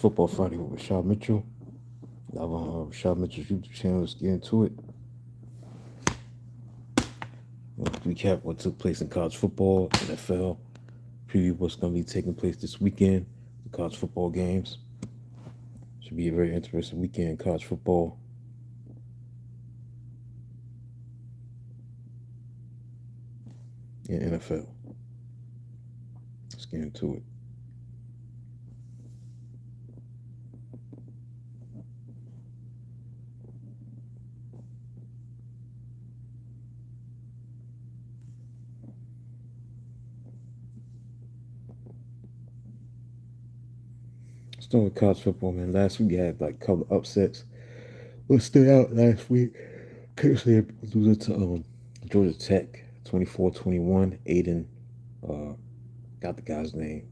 Football Friday with Rashad Mitchell. Live on Rashad Mitchell's YouTube channel. Let's get into it. Recap what took place in college football, NFL. Preview what's going to be taking place this weekend. The college football games. Should be a very interesting weekend in college football. And NFL. Let's get into it. Starting with college football, man. Last week we had like a couple of upsets. What stood out last week? Currently losing to Georgia Tech, 24-21. Aiden, uh, got the guy's name.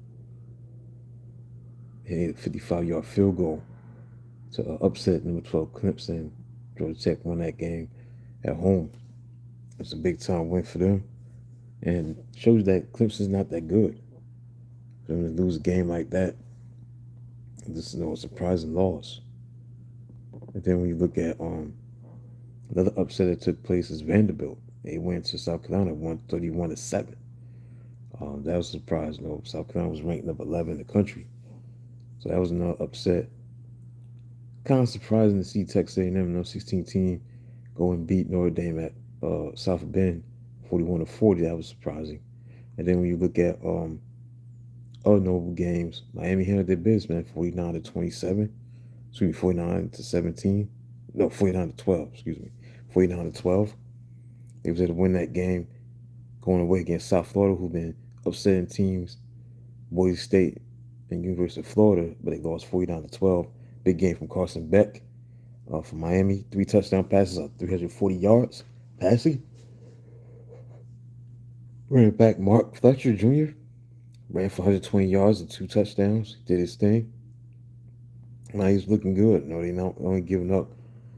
Hit a 55-yard field goal to upset number 12 Clemson. Georgia Tech won that game at home. It's a big time win for them, and shows that Clemson's not that good. For them to lose a game like that, this is no surprising loss. And then when you look at another upset that took place is Vanderbilt. They went to South Carolina, 131-7. That was a surprise. No, South Carolina was ranked number 11 in the country, so that was another upset. Kind of surprising to see Texas A&M, no 16 team, go and beat Notre Dame at South Bend, 41-40. That was surprising. And then when you look at other notable games, Miami handled their business, man, 49-27. Excuse me, 49-17. No, 49-12. Excuse me, 49-12. They was able to win that game, going away against South Florida, who've been upsetting teams, Boise State and University of Florida, but they lost 49-12. Big game from Carson Beck from Miami. 3 touchdown passes, 340 yards passing. Running back Mark Fletcher Jr. ran for 120 yards and 2 touchdowns. He did his thing. Now he's looking good. No, they not only giving up,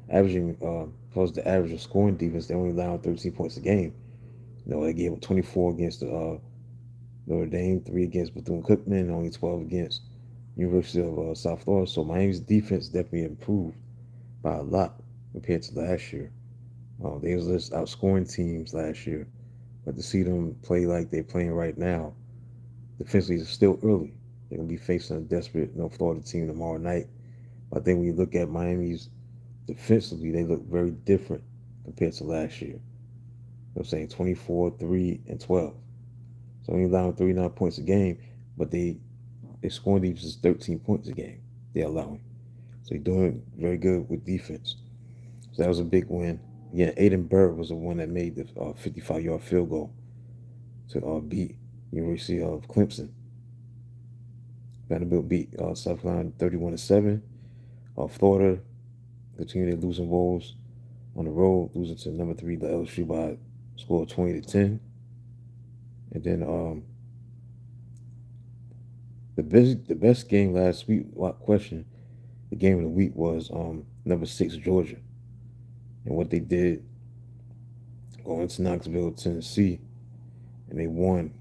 averaging close to average of scoring defense. They only allowed 13 points a game. They gave up 24 against Notre Dame, 3 against Bethune-Cookman, and only 12 against University of South Florida. So Miami's defense definitely improved by a lot compared to last year. They was just outscoring teams last year, but to see them play like they're playing right now, defensively is still early. They're gonna be facing a desperate Florida team tomorrow night. But I think when you look at Miami's defensively, they look very different compared to last year. I'm saying 24, 3, and 12. So only allowing 39 points a game, but their scoring defense is 13 points a game they're allowing. So they're doing very good with defense. So that was a big win. Yeah, Aiden Bird was the one that made the 55-yard field goal to beat University of Clemson. Vanderbilt beat South Carolina 31-7. Florida continued their losing woes on the road, losing to number 3 the LSU by a score of 20-10. And then the best game last week, without question, the game of the week was number 6 Georgia, and what they did going to Knoxville, Tennessee, and they won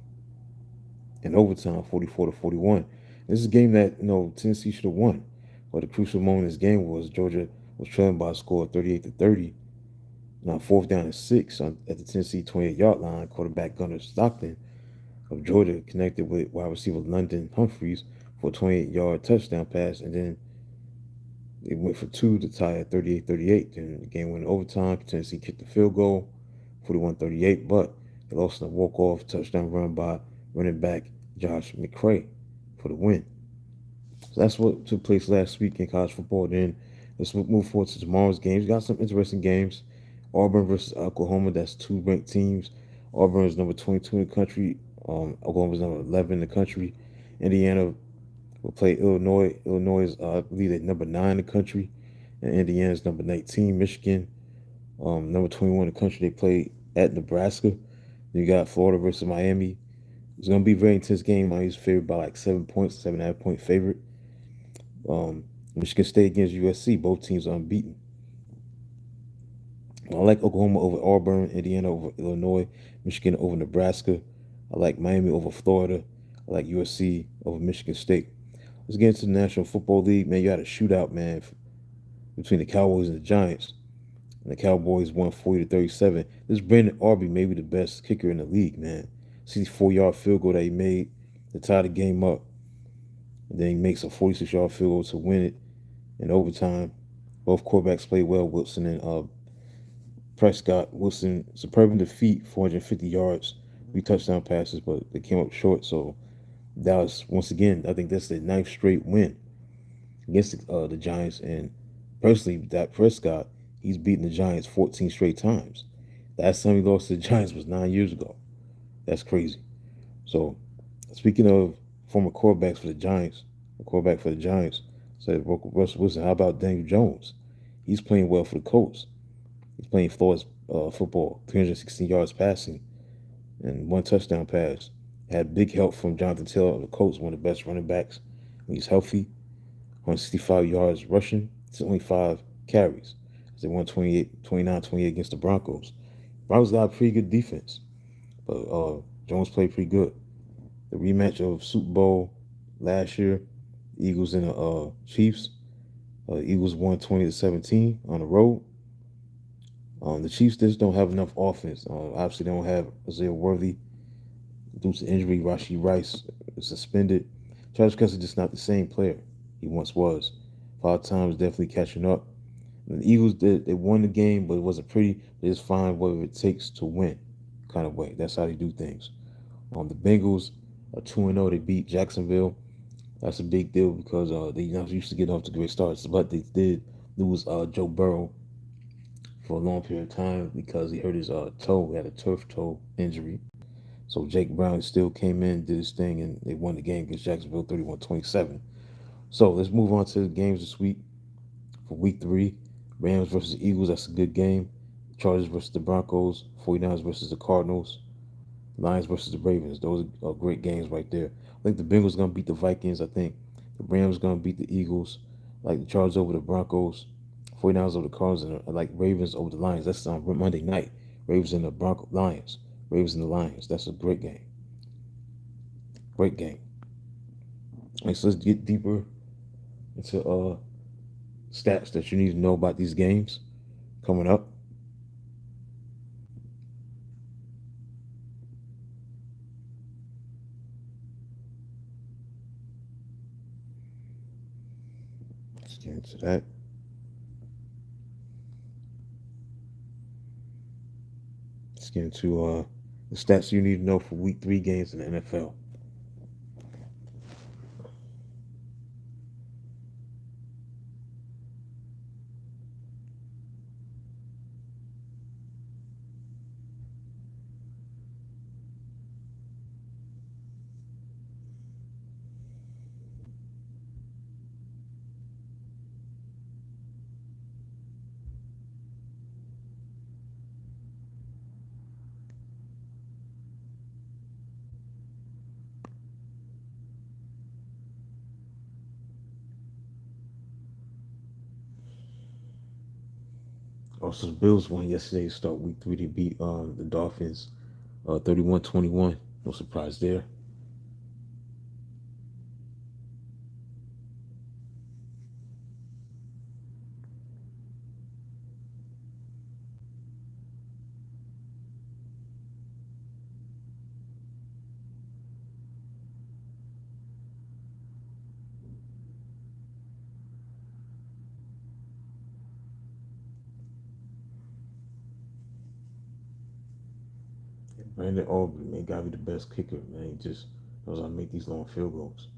in overtime, 44-41. This is a game that Tennessee should have won, but the crucial moment in this game was Georgia was trailing by a score of 38-30. Now 4th down and 6 at the Tennessee 28-yard line. Quarterback Gunnar Stockton of Georgia connected with wide receiver London Humphreys for a 28-yard touchdown pass, and then they went for 2 to tie at 38-38. Then the game went in overtime. Tennessee kicked the field goal, 41-38, but they lost in a walk-off touchdown run by running back Josh McCray for the win. So that's what took place last week in college football. Then let's move forward to tomorrow's games. We got some interesting games. Auburn versus Oklahoma. That's 2 ranked teams. Auburn is number 22 in the country. Oklahoma is number 11 in the country. Indiana will play Illinois. Illinois is, I believe, they're number 9 in the country. And Indiana is number 19. Michigan, number 21 in the country. They play at Nebraska. Then you got Florida versus Miami. It's going to be a very intense game. Miami's favored by like 7 points, 7.5 point favorite. Michigan State against USC. Both teams are unbeaten. I like Oklahoma over Auburn, Indiana over Illinois, Michigan over Nebraska. I like Miami over Florida. I like USC over Michigan State. Let's get into the National Football League, man. You had a shootout, man, between the Cowboys and the Giants. And the Cowboys won 40-37. This Brandon Arby may be the best kicker in the league, man. 64-yard field goal that he made to tie the game up. And then he makes a 46-yard field goal to win it in overtime. Both quarterbacks played well, Wilson and Prescott. Wilson, superb defeat, 450 yards, 3 touchdown passes, but they came up short. So Dallas, once again, I think that's the ninth straight win against the Giants. And personally, that Prescott, he's beaten the Giants 14 straight times. Last time he lost to the Giants was 9 years ago. That's crazy. So, speaking of former quarterbacks for the Giants, a quarterback for the Giants said, Russell Wilson, how about Daniel Jones? He's playing well for the Colts. He's playing flawless football, 316 yards passing, and 1 touchdown pass. Had big help from Jonathan Taylor of the Colts, one of the best running backs when he's healthy. 165 yards rushing, 25 carries. They won 29-28 against the Broncos. Broncos got a pretty good defense, but Jones played pretty good. The rematch of Super Bowl last year, Eagles and the Chiefs. Eagles won 20-17 on the road. The Chiefs just don't have enough offense. Obviously, they don't have Isaiah Worthy due to injury. Rashid Rice is suspended. Travis Kelce just not the same player he once was. 5 times definitely catching up. And the Eagles they won the game, but it wasn't pretty. They just find whatever it takes to win, kind of way. That's how they do things. The Bengals are 2-0. They beat Jacksonville. That's a big deal because they not used to getting off to great starts, but they did lose Joe Burrow for a long period of time because he hurt his toe. He had a turf toe injury. So Jake Brown still came in, did his thing, and they won the game against Jacksonville 31-27. So let's move on to the games this week. For week 3, Rams versus Eagles, that's a good game. Chargers versus the Broncos, 49ers versus the Cardinals, Lions versus the Ravens. Those are great games right there. I think the Bengals going to beat the Vikings. I think the Rams going to beat the Eagles. I like the Chargers over the Broncos, 49ers over the Cardinals, and I like Ravens over the Lions. That's on Monday night. Ravens and the Lions. Ravens and the Lions. That's a great game. Great game. All right, so let's get deeper into stats that you need to know about these games coming up. Let's get into that. Let's get into the stats you need to know for week 3 games in the NFL. Also, the Bills won yesterday to start week 3. They beat the Dolphins 31-21. No surprise there. Brandon Aubrey, man, gotta be the best kicker, man. He just knows how to make these long field goals.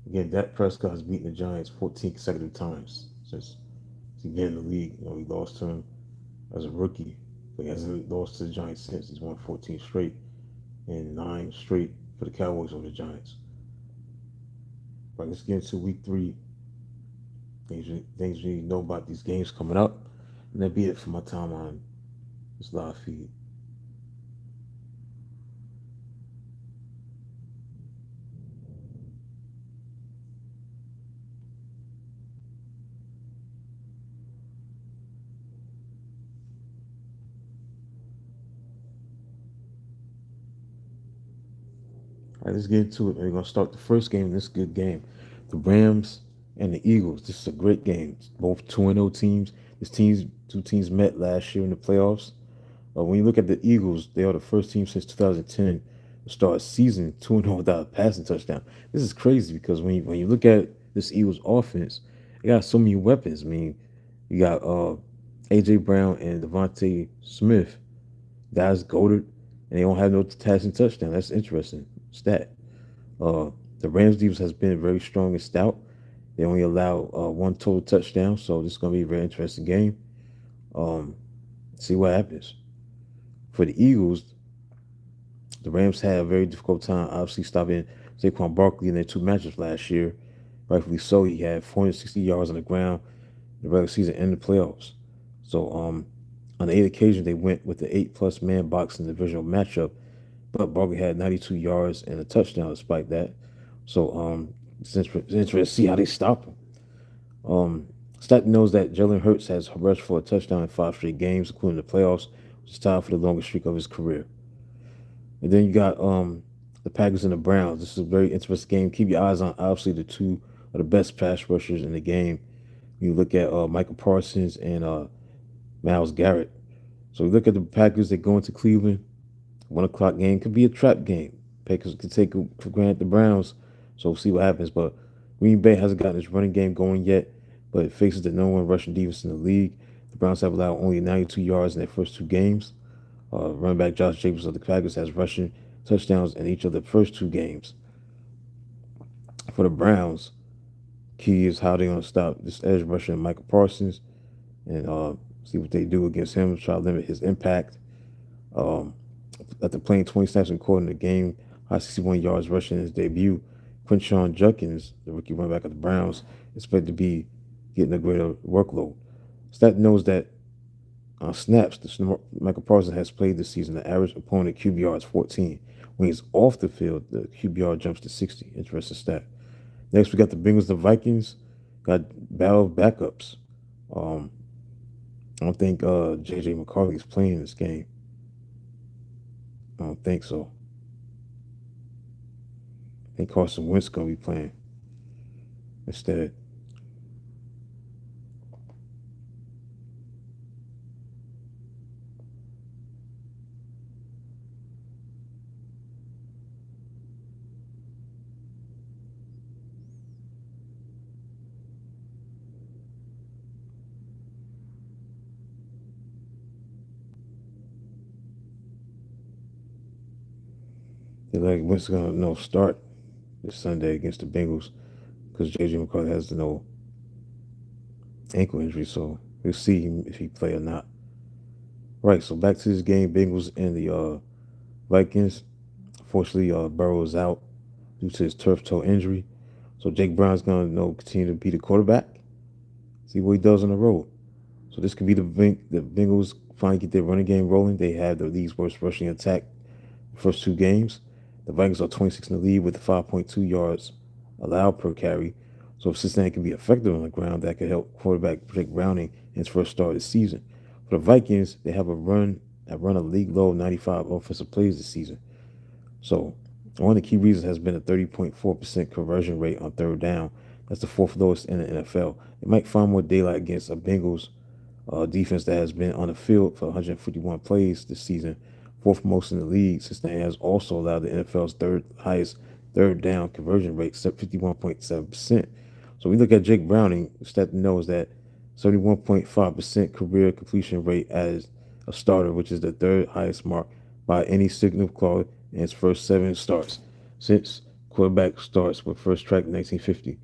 Again, Dak Prescott has beaten the Giants 14 consecutive times since he began in the league. He lost to him as a rookie, but he hasn't lost to the Giants since. He's won 14 straight and 9 straight for the Cowboys over the Giants. Right, let's get into week 3. Things you need to know about these games coming up. And that'll be it for my time on this live feed. All right, let's get into it. We're going to start the first game. This good game. The Rams and the Eagles. This is a great game. Both 2-0 teams. Two teams met last year in the playoffs. When you look at the Eagles, they are the first team since 2010 to start a season 2-0 without a passing touchdown. This is crazy because when you look at this Eagles offense, they got so many weapons. I mean, you got AJ Brown and Devontae Smith, guys goaded, and they don't have no passing touchdown. That's interesting stat. Uh, the Rams defense has been very strong and stout. They only allow one total touchdown, so this is going to be a very interesting game. Um, See what happens. For the Eagles, the Rams had a very difficult time, obviously, stopping Saquon Barkley in their two matchups last year. Rightfully so. He had 460 yards on the ground in the regular season and the playoffs. So, on the eight occasions, they went with the eight-plus man box in the divisional matchup, but Barkley had 92 yards and a touchdown despite that. So, it's interesting to see how they stop him. Stat knows that Jalen Hurts has rushed for a touchdown in five straight games, including the playoffs, which is tied for the longest streak of his career. And then you got the Packers and the Browns. This is a very interesting game. Keep your eyes on obviously the two of the best pass rushers in the game. You look at Michael Parsons and Myles Garrett. So we look at the Packers. They go into Cleveland. 1 o'clock game could be a trap game. Packers could take for granted the Browns. So we'll see what happens. But Green Bay hasn't gotten its running game going yet, but it faces the number one rushing defense in the league. The Browns have allowed only 92 yards in their first two games. Running back Josh Jacobs of the Packers has rushing touchdowns in each of the first two games. For the Browns, key is how they're going to stop this edge rusher Michael Parsons and see what they do against him, try to limit his impact. Um, After playing 20 snaps and caught in the game, high 61 yards rushing in his debut, Quinshon Judkins, the rookie running back of the Browns, is expected to be getting a greater workload. Stat knows that on snaps, Michael Parsons has played this season. The average opponent QBR is 14. When he's off the field, the QBR jumps to 60. Interesting stat. Next, we got the Bengals, the Vikings. Got battle of backups. Um, I don't think J.J. McCarthy is playing this game. I don't think so. I think Carson Wentz going to be playing instead. They're like Wentz going to start this Sunday against the Bengals because J.J. McCarthy has no ankle injury, so we'll see if he play or not. Right, so back to this game, Bengals and the Vikings. Unfortunately, Burrow is out due to his turf toe injury. So Jake Brown's going to continue to be the quarterback, see what he does on the road. So this could be the Bengals finally get their running game rolling. They have the league's worst rushing attack the first two games. The Vikings are 26 in the lead with 5.2 yards allowed per carry. So if Cincinnati can be effective on the ground, that could help quarterback Jake Browning in his first start of the season. For the Vikings, they have run a league low 95 offensive plays this season. So one of the key reasons has been a 30.4% conversion rate on third down. That's the fourth lowest in the NFL. It might find more daylight against a Bengals defense that has been on the field for 151 plays this season, fourth most in the league. Cincinnati has also allowed the NFL's third highest third down conversion rate, 51.7%. So we look at Jake Browning, stat knows that 71.5% career completion rate as a starter, which is the third highest mark by any signal call in his first 7 starts since quarterback starts with first track in 1950,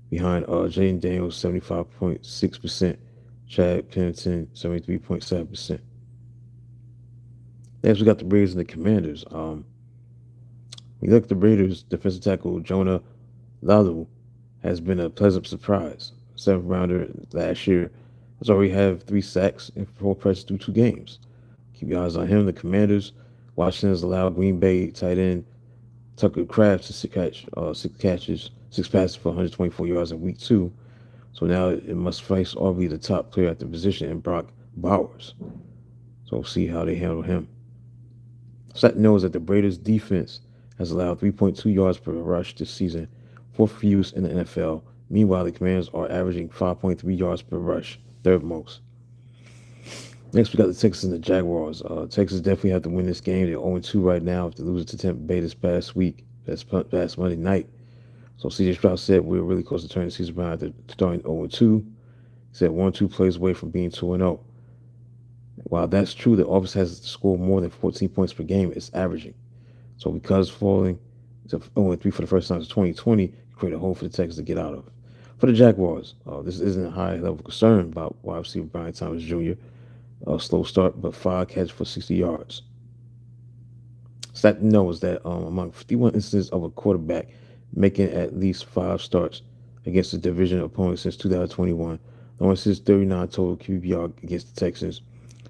behind Jaden Daniels 75.6%, Chad Pennington 73.7%. Next, we got the Raiders and the Commanders. We look at the Raiders defensive tackle Jonah Lalu has been a pleasant surprise. 7th-rounder last year has already had 3 sacks and 4 pressures through 2 games. Keep your eyes on him. The Commanders, Washington has allowed Green Bay tight end Tucker Kraft to 6 passes for 124 yards in week 2. So now it must face arguably the top player at the position in Brock Bowers. So we'll see how they handle him. Sutton knows that the Raiders defense has allowed 3.2 yards per rush this season, fourth fewest in the NFL. Meanwhile, the Commanders are averaging 5.3 yards per rush, third most. Next, we got the Texans and the Jaguars. Texas definitely have to win this game. They're 0-2 right now after losing to Tampa Bay this past week, past Monday night. So CJ Stroud said we're really close to turning the season around after starting 0-2. He said 1-2 plays away from being 2-0. While that's true, the offense has to score more than 14 points per game. It's averaging. So because falling to 0-3 for the first time since 2020, create a hole for the Texans to get out of. For the Jaguars, this isn't a high level concern about wide receiver Brian Thomas Jr. Slow start, but 5 catches for 60 yards. Stat to know is that among 51 instances of a quarterback making at least 5 starts against the division opponent since 2021, Lawrence is 39 total QBR against the Texans,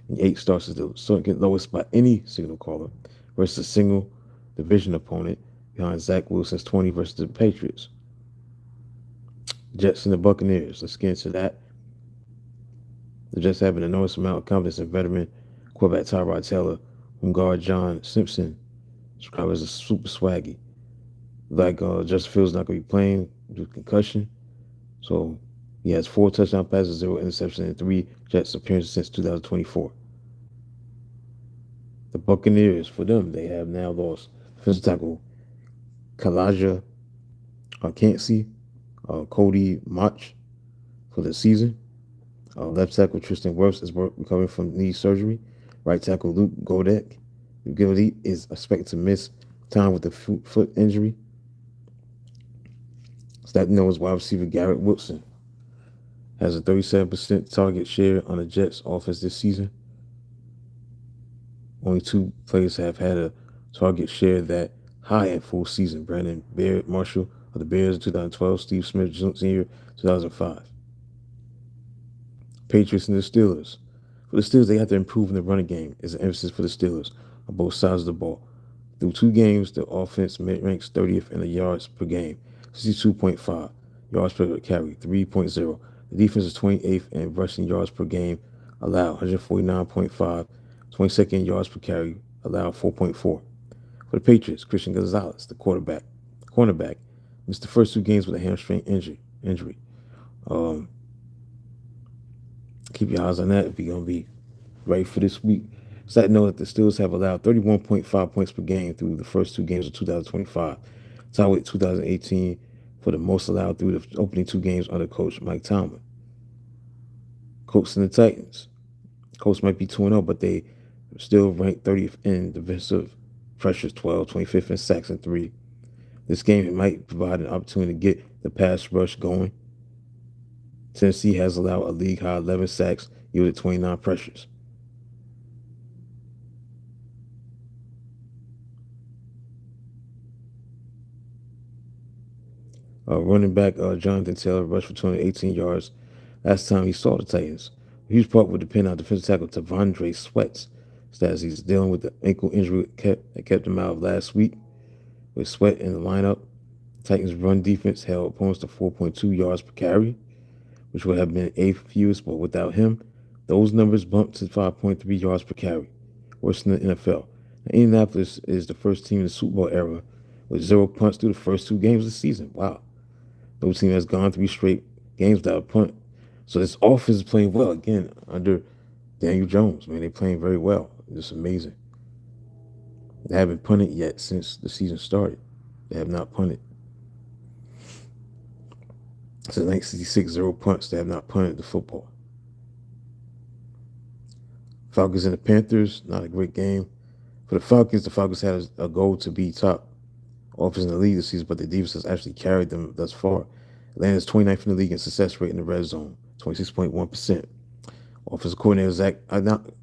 and 8 starts is the second lowest by any signal caller versus a single division opponent behind Zach Wilson's 20 versus the Patriots. Jets and the Buccaneers. Let's get into that. The Jets have an enormous amount of confidence in veteran quarterback Tyrod Taylor, whom guard John Simpson described as a super swaggy. Like Justin Fields not going to be playing due to concussion. So he has 4 touchdown passes, 0 interceptions, and 3 Jets appearances since 2024. The Buccaneers, for them, they have now lost defensive tackle Kalaja Kancey, Cody Mach for the season. Left tackle Tristan Wirfs is recovering from knee surgery. Right tackle Luke Godek is expected to miss time with the foot injury. Stat knows wide receiver Garrett Wilson has a 37% target share on the Jets offense this season. Only 2 players have had a target share that high in full season. Brandon Marshall of the Bears in 2012, Steve Smith Sr. 2005. Patriots and the Steelers. For the Steelers, they have to improve in the running game is an emphasis for the Steelers on both sides of the ball. Through 2 games, the offense ranks 30th in the yards per game, 62.5 yards per carry, 3.0. The defense is 28th in rushing yards per game, allowed 149.5, 22nd yards per carry, allowed 4.4. For the Patriots, Christian Gonzalez, the cornerback, missed the first 2 games with a hamstring injury. Keep your eyes on that if you're going to be ready for this week. Side note that the Steelers have allowed 31.5 points per game through the first 2 games of 2025, tied with 2018 for the most allowed through the opening 2 games under coach Mike Tomlin. Colts and the Titans. Colts might be 2-0, but they still rank 30th in defensive pressures, 12, 25th in sacks, and 3. This game might provide an opportunity to get the pass rush going. Tennessee has allowed a league-high 11 sacks, yielded 29 pressures. Running back Jonathan Taylor rushed for 218 yards last time he saw the Titans. A huge part would depend on defensive tackle Tavondre Sweat's status. He's dealing with the ankle injury that kept him out of last week. With Sweat in the lineup, the Titans' run defense held opponents to 4.2 yards per carry, which would have been 8th fewest, but without him, those numbers bumped to 5.3 yards per carry, worse than the NFL. Now, Indianapolis is the first team in the Super Bowl era with 0 punts through the first 2 games of the season. Wow. No team has gone 3 straight games without a punt. So this offense is playing well again under Daniel Jones. Man, they're playing very well. It's amazing. They haven't punted yet since the season started. They have not punted. Since 1966, 0 punts. They have not punted the football. Falcons and the Panthers, not a great game. For the Falcons had a goal to be top offense in the league this season, but the defense has actually carried them thus far. Atlanta's 29th in the league in success rate in the red zone, 26.1%. Offensive coordinator Zach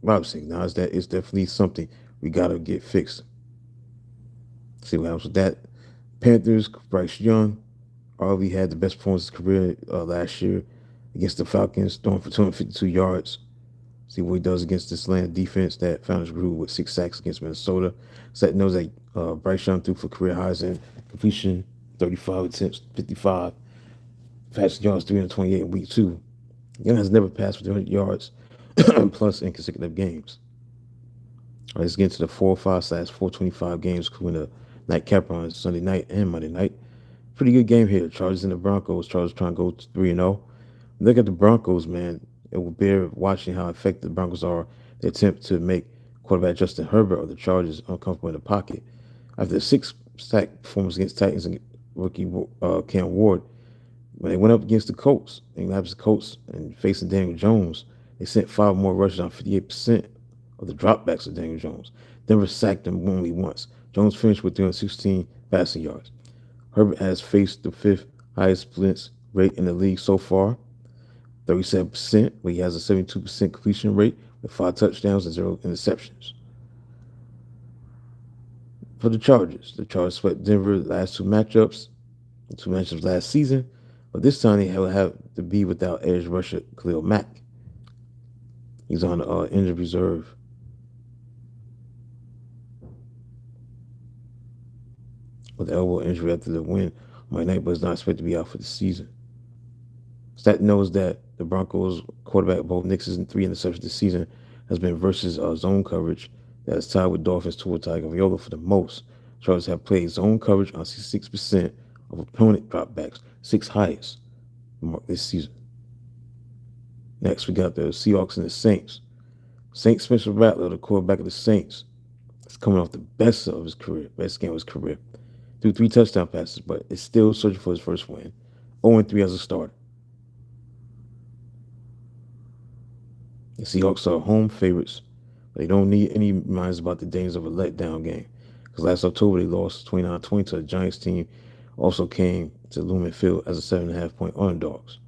Robinson acknowledged that it's definitely something we got to get fixed. See what happens with that. Panthers, Bryce Young, RV had the best performance of his career last year against the Falcons, throwing for 252 yards. See what he does against this Atlanta defense that found his groove with 6 sacks against Minnesota. Set knows that Bryce Young threw for career highs in completion, 35 attempts, 55. Passing yards, 328 in week 2. Young has never passed for 300 yards plus in consecutive games. All right, let's get into the 405/425 games, including the nightcap on Sunday night and Monday night. Pretty good game here. Chargers and the Broncos. Chargers trying to go 3-0. Look at the Broncos, man. It will bear watching how effective the Broncos are. They attempt to make quarterback Justin Herbert of the Chargers uncomfortable in the pocket. After a six-sack performance against Titans and rookie Cam Ward, when they went up against the Colts, and the Colts and facing Daniel Jones, they sent five more rushes on 58% of the dropbacks of Daniel Jones. Denver sacked him only once. Jones finished with 316 passing yards. Herbert has faced the fifth highest blitz rate in the league so far, 37%, but he has a 72% completion rate with 5 touchdowns and 0 interceptions. For the Chargers swept Denver the last two matchups last season, but this time they will have to be without edge rusher Khalil Mack. He's on the injured reserve. With the elbow injury after the win Monday night, but is not expected to be out for the season. Stat knows that the Broncos quarterback, Bo Nix's and 3 interceptions this season, has been versus zone coverage that is tied with Dolphins Tua Tagovailoa for the most. Chargers have played zone coverage on 66% of opponent dropbacks, sixth highest this season. Next, we got the Seahawks and the Saints. Saints Spencer Rattler, the quarterback of the Saints, is coming off the best of his career, best game of his career. Threw 3 touchdown passes, but is still searching for his first win. 0-3 as a starter. The Seahawks are home favorites, but they don't need any reminders about the dangers of a letdown game. Because last October they lost 29-20 to the Giants team, also came to Lumen Field as a 7.5-point underdogs.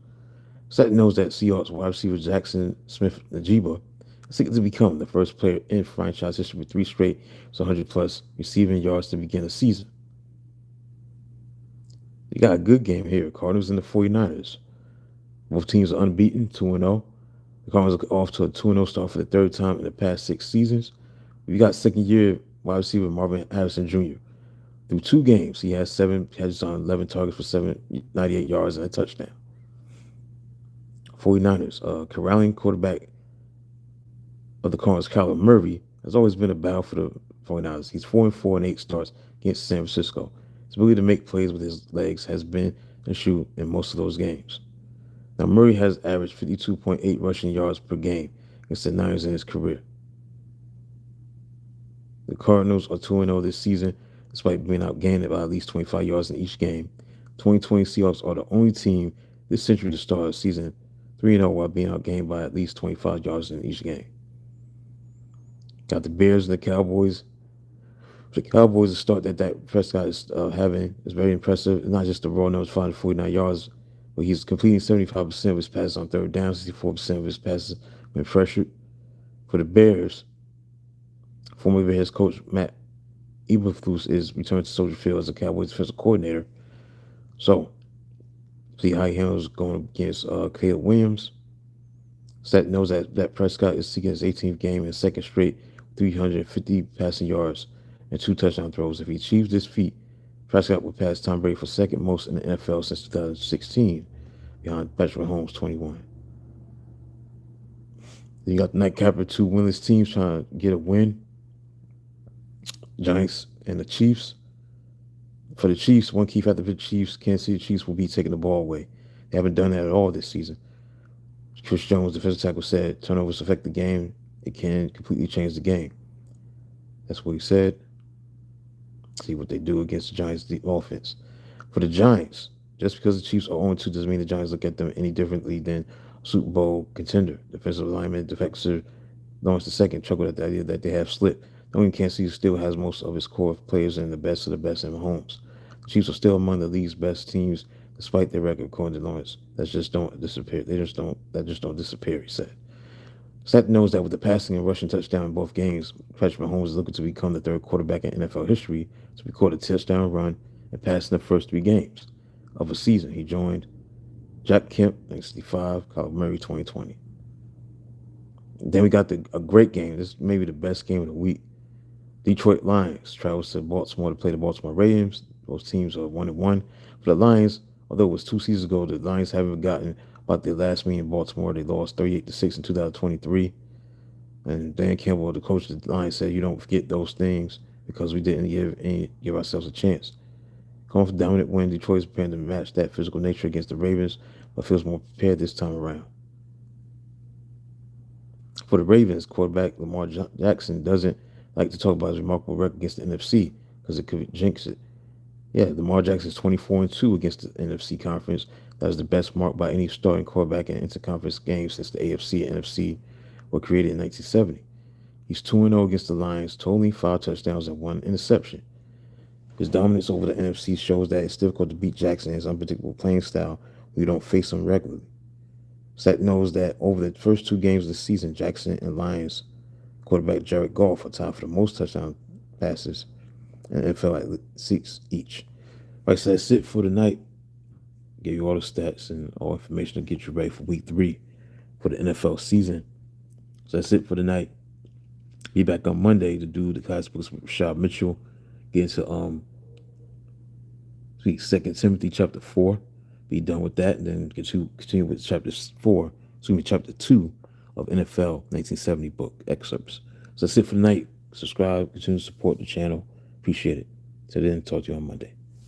Sutton knows that Seahawks wide receiver Jackson Smith-Njigba is seeking to become the first player in franchise history with 3 straight 100-plus receiving yards to begin a season. You got a good game here. Cardinals and the 49ers. Both teams are unbeaten, 2-0. The Cardinals are off to a 2-0 start for the third time in the past 6 seasons. We got second-year wide receiver Marvin Harrison Jr. Through 2 games, he has 7 catches on 11 targets for 798 yards and a touchdown. 49ers, corralling quarterback of the Cardinals, Kyler Murray, has always been a battle for the 49ers. He's 4-4 in 8 starts against San Francisco. His ability to make plays with his legs has been an issue in most of those games. Now, Murray has averaged 52.8 rushing yards per game against the Niners in his career. The Cardinals are 2-0 this season, despite being outgained by at least 25 yards in each game. 2020 Seahawks are the only team this century to start a season 3-0 while being outgained by at least 25 yards in each game. Got the Bears and the Cowboys. For the Cowboys, the start that Dak Prescott is having is very impressive. Not just the raw numbers, 549 yards, but he's completing 75% of his passes on third down, 64% of his passes when pressured. For the Bears, former Bears coach Matt Eberflus is returned to Soldier Field as a Cowboys defensive coordinator. So, see how he handles going against Caleb Williams. Stat knows that Prescott is seeking his 18th game and second straight 350 passing yards and 2 touchdown throws. If he achieves this feat, Prescott will pass Tom Brady for second most in the NFL since 2016, behind Patrick Mahomes, 21. Then you got the nightcapper, 2 winless teams trying to get a win. Giants and the Chiefs. For the Chiefs, one key factor for the Chiefs, Kansas City Chiefs will be taking the ball away. They haven't done that at all this season. Chris Jones, defensive tackle, said turnovers affect the game. It can completely change the game. That's what he said. See what they do against the Giants' offense. For the Giants, just because the Chiefs are 0-2 doesn't mean the Giants look at them any differently than a Super Bowl contender. Defensive lineman, defector Lawrence II chuckled at the idea that they have slipped, knowing Kansas City still has most of its core players and the best of the best in Mahomes. The Chiefs are still among the league's best teams despite their record, according to Lawrence. That just don't disappear. That just don't disappear, he said. Stat knows that with the passing and rushing touchdown in both games, Patrick Mahomes is looking to become the third quarterback in NFL history to record a touchdown run and pass in the first 3 games of a season. He joined Jack Kemp, 1965, Kyler Murray, 2020. Then we got a great game. This is maybe the best game of the week. Detroit Lions travels to Baltimore to play the Baltimore Ravens. Those teams are 1-1. For the Lions, although it was 2 seasons ago, the Lions haven't forgotten about their last meeting in Baltimore. They lost 38-6 in 2023. And Dan Campbell, the coach of the Lions, said, "You don't forget those things because we didn't give ourselves a chance." Coming off a dominant win, Detroit is preparing to match that physical nature against the Ravens, but feels more prepared this time around. For the Ravens, quarterback Lamar Jackson doesn't like to talk about his remarkable record against the NFC because it could jinx it. Yeah, Lamar Jackson is 24-2 against the NFC conference. That was the best mark by any starting quarterback in interconference games since the AFC and NFC were created in 1970. He's 2-0 against the Lions, totaling 5 touchdowns and 1 interception. His dominance over the NFC shows that it's difficult to beat Jackson and his unpredictable playing style when you don't face him regularly. Sack knows that over the first 2 games of the season, Jackson and Lions quarterback Jared Goff are tied for the most touchdown passes, and it felt like 6 each. Like I said, that's it for tonight. Give you all the stats and all information to get you ready for week 3 for the NFL season. So that's it for tonight. Be back on Monday to do the class books with Rashad Mitchell. Get into 2 Timothy chapter 4. Be done with that, and then continue with chapter 2 of NFL 1970 book excerpts. So that's it for tonight. Subscribe, continue to support the channel. Appreciate it. Till then, talk to you on Monday.